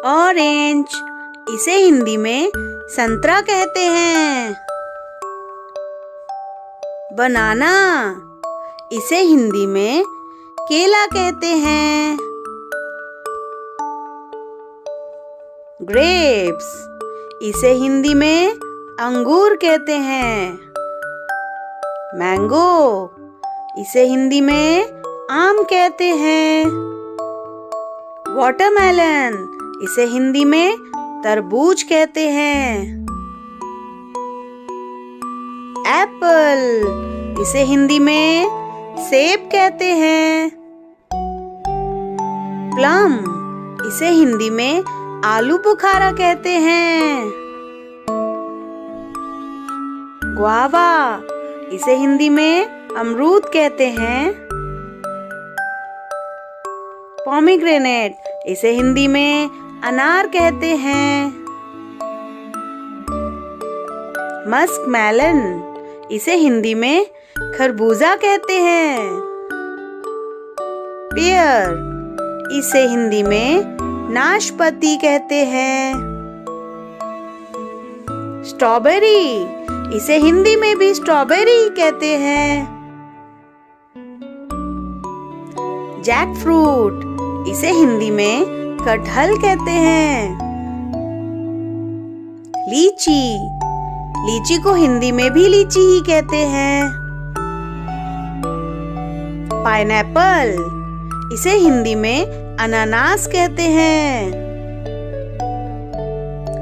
Orange, इसे हिंदी में संतरा कहते हैं। बनाना, इसे हिंदी में केला कहते हैं। ग्रेप्स, इसे हिंदी में अंगूर कहते हैं। मैंगो, इसे हिंदी में आम कहते हैं। वाटरमेलन, इसे हिंदी में तरबूज कहते हैं। एप्पल, इसे हिंदी में सेब कहते हैं। प्लम, इसे हिंदी में आलू बुखारा कहते हैं। गुआवा, इसे हिंदी में अमरूद कहते हैं। पोमीग्रेनेट, इसे हिंदी में अनार कहते हैं। मस्कमेलन, इसे हिंदी में खरबूजा कहते हैं। पेयर, इसे हिंदी में नाशपाती कहते हैं। स्ट्रॉबेरी, इसे हिंदी में भी स्ट्रॉबेरी कहते हैं। जैक फ्रूट, इसे हिंदी में कटहल कहते हैं। लीची, लीची को हिंदी में भी लीची ही कहते हैं। पाइनएप्पल, इसे हिंदी में अनानास कहते हैं।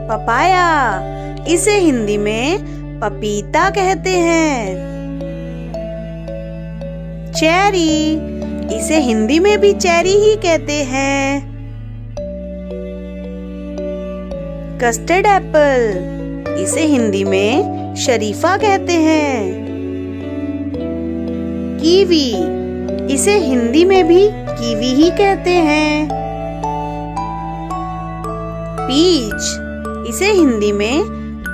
पपाया, इसे हिंदी में पपीता कहते हैं। चेरी, इसे हिंदी में भी चेरी ही कहते हैं। कस्टर्ड एप्पल, इसे हिंदी में शरीफा कहते हैं। कीवी, इसे हिंदी में भी कीवी ही कहते हैं। पीच, इसे हिंदी में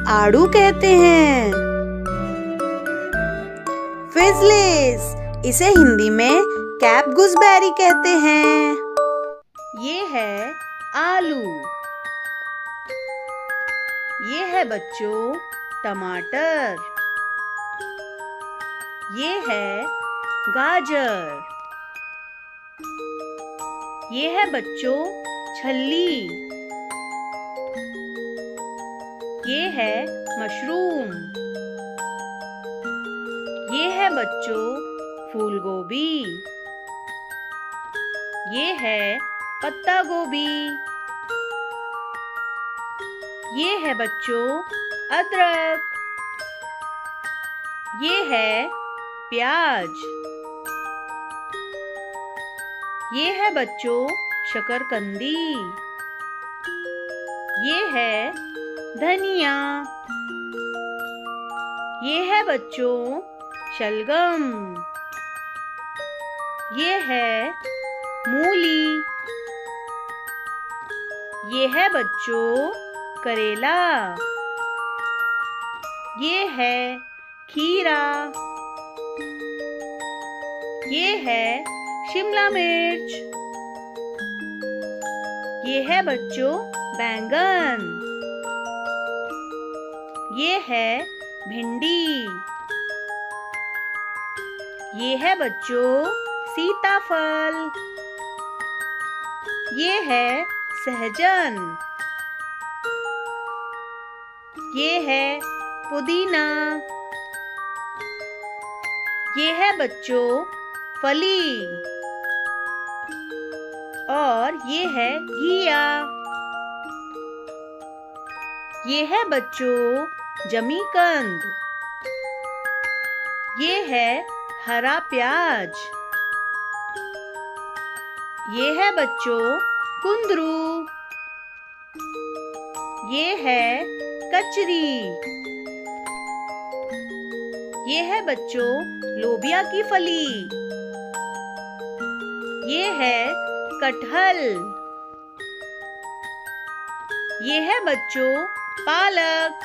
आड़ू कहते हैं। फिजलिस, इसे हिंदी में कैप गूसबेरी कहते हैं। ये है आलू। ये है बच्चों टमाटर। ये है गाजर। ये है बच्चों छल्ली। ये है मशरूम। ये है बच्चों फूल गोभी। ये है पत्ता गोभी। ये है बच्चों अदरक। ये है प्याज। ये है बच्चों शकरकंदी। ये है धनिया। ये है बच्चों शलगम। ये है मूली। ये है बच्चों करेला। ये है खीरा। ये है शिमला मिर्च। ये है बच्चों बैंगन। ये है भिंडी। ये है बच्चों सीताफल। ये है सहजन। ये है पुदीना। ये है बच्चों फली। और ये है घिया। ये है बच्चों जमीकंद। ये है हरा प्याज। ये है बच्चों कुंदरू। ये है कचरी। ये है बच्चों लोबिया की फली। ये है कटहल। ये है बच्चों पालक।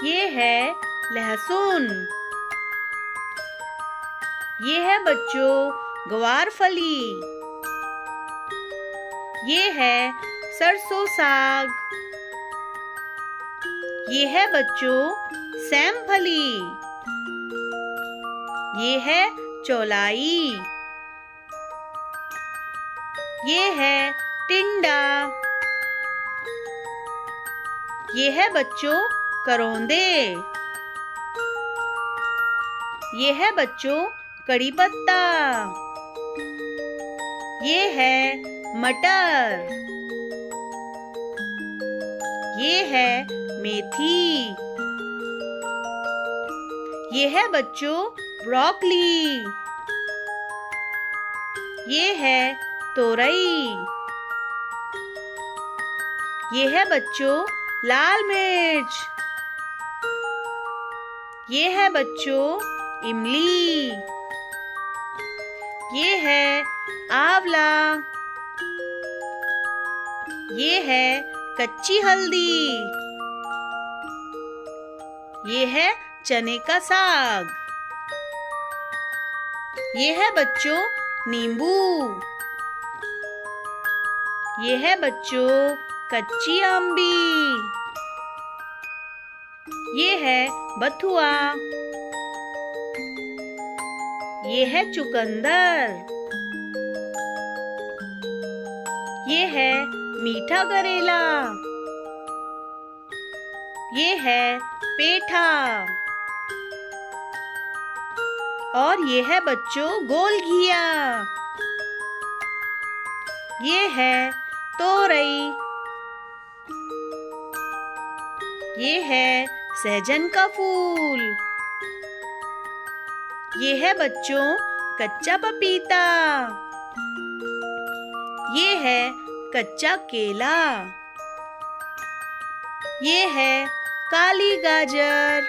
ये है लहसुन। ये है बच्चों ग्वार फली। ये है सरसों साग। ये है बच्चों सेमफली। ये है चौलाई। ये है टिंडा। ये है बच्चों करौंदे। ये है बच्चों कड़ी पत्ता। ये है मटर। ये है मेथी। ये है बच्चों ब्रोकली। ये है तोरई। ये है बच्चों लाल मिर्च। ये है बच्चों इमली। ये है आंवला। ये है कच्ची हल्दी। ये है चने का साग। ये है बच्चों नींबू। ये है बच्चों कच्ची अम्बी। ये है बथुआ। ये है चुकंदर। ये है मीठा करेला। ये है पेठा। और ये है बच्चों गोल घिया। ये है तोरई। ये है सहजन का फूल। ये है बच्चों कच्चा पपीता। ये है कच्चा केला। ये है काली गाजर।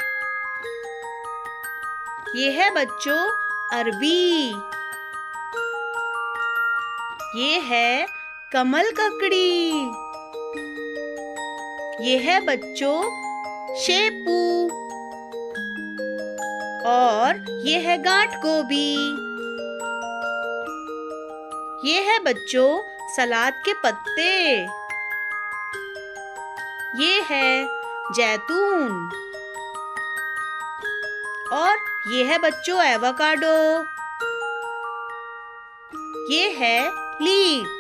ये है बच्चों अरबी। ये है कमल ककड़ी। ये है बच्चों शेपू। और ये है गांठ गोभी। ये है बच्चों सलाद के पत्ते। ये है जैतून। और ये है बच्चों एवोकाडो। ये है लीक।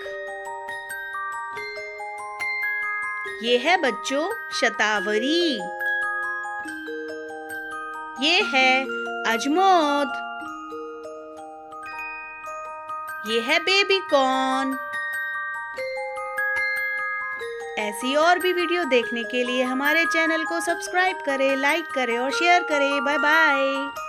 ये है बच्चों शतावरी। ये है अजमोद। ये है बेबी कॉर्न। ऐसी और भी वीडियो देखने के लिए हमारे चैनल को सब्सक्राइब करें, लाइक करें और शेयर करें। Bye bye.